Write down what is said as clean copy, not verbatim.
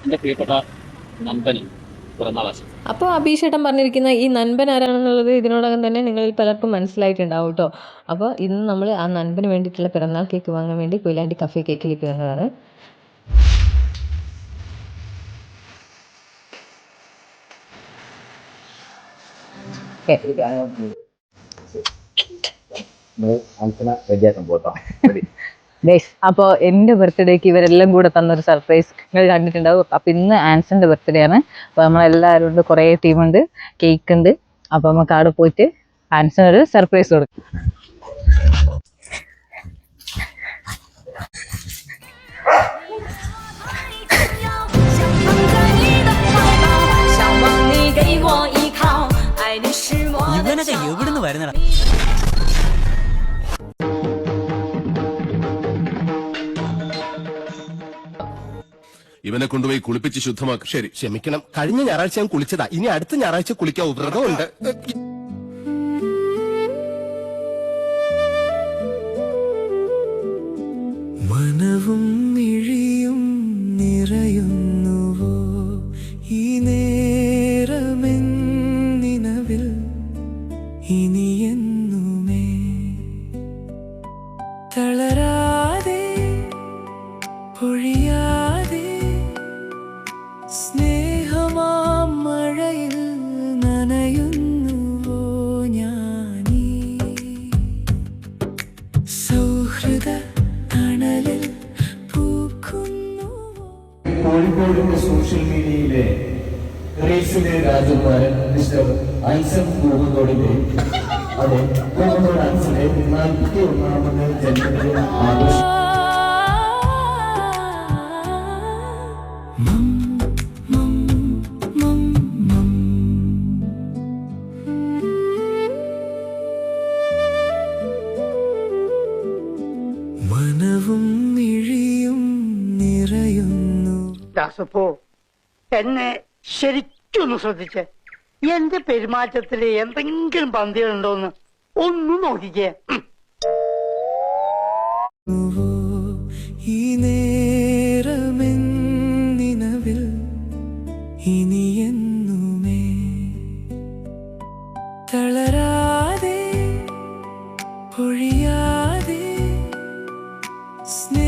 എൻ്റെ പ്രിയപ്പെട്ട നമ്പന് പിറന്നാളാശം. അപ്പോൾ അബീഷേട്ടൻ പറഞ്ഞിരിക്കുന്ന ഈ നൻപൻ ആരാണെന്നുള്ളത് ഇതിനോടകം തന്നെ നിങ്ങളിൽ പലർക്കും മനസ്സിലായിട്ടുണ്ടാവും കേട്ടോ. അപ്പോൾ ഇന്ന് നമ്മൾ ആ നൻപന് വേണ്ടിയിട്ടുള്ള പിറന്നാൾ കേക്ക് വാങ്ങാൻ വേണ്ടി കൊയിലാണ്ടി കഫേ കേക്കിലേക്ക് വന്നതാണ്. അപ്പോൾ എൻ്റെ ബർത്ത്ഡേക്ക് ഇവരെല്ലാം കൂടെ തന്നൊരു സർപ്രൈസ് നിങ്ങൾ കണ്ടിട്ടുണ്ടാവും. അപ്പം ഇന്ന് ആൻസന്റെ ബർത്ത്ഡേ ആണ്. അപ്പോൾ നമ്മളെല്ലാവരും ഉണ്ട്, കുറേ ടീമുണ്ട്, കേക്ക് ഉണ്ട്. അപ്പോൾ നമുക്ക് അവിടെ പോയിട്ട് ആൻസനൊരു സർപ്രൈസ് കൊടുക്കും. ഇവനൊക്കെ എവിടുന്ന് വരുന്നടാ? ഇവനെ കൊണ്ടുപോയി കുളിപ്പിച്ച് ശുദ്ധമാക്കും. ശരി, ക്ഷമിക്കണം. കഴിഞ്ഞ ഞായറാഴ്ച ഞാൻ കുളിച്ചതാ. ഇനി അടുത്ത ഞായറാഴ്ച കുളിക്കാൻ വ്രതമുണ്ട്. മനവും മിഴിയും നിറയുന്നുവോ ഈ നേരമെന്നിനവിൽ ഇനിയെന്നുമേ തളരാതെ പൊഴിയാതെ സ്നേഹമാം മഴയിൽ നനയുന്നുവോ ഞാനീ സൗഹൃദ തണലിൽ പൂക്കുന്നുവോ. കോഴിക്കോടിന്റെ സോഷ്യൽ മീഡിയയിലെ റേസിലെ രാജകുമാരൻ മിസ്റ്റർ ഐസൻ പൂവന്തോടിന്റെ അതെ പൂവന്തോട് ഐസന്റെ 41ാമത് ജന്മദിനം ആഘോഷിച്ചു. മനവും മിഴിയും നിറയുന്നു. ദാസപ്പോ എന്നെ ശരിക്കൊന്ന് ശ്രദ്ധിച്ചേ. എന്റെ പെരുമാറ്റത്തില് എന്തെങ്കിലും പന്തികളുണ്ടോന്ന് ഒന്ന് നോക്കിക്കേ. ഈ നേരമെന്നിനവിൽ ഇനിയെന്നുമേ തളരാതെ പൊഴിയാതെ സ്നേഹ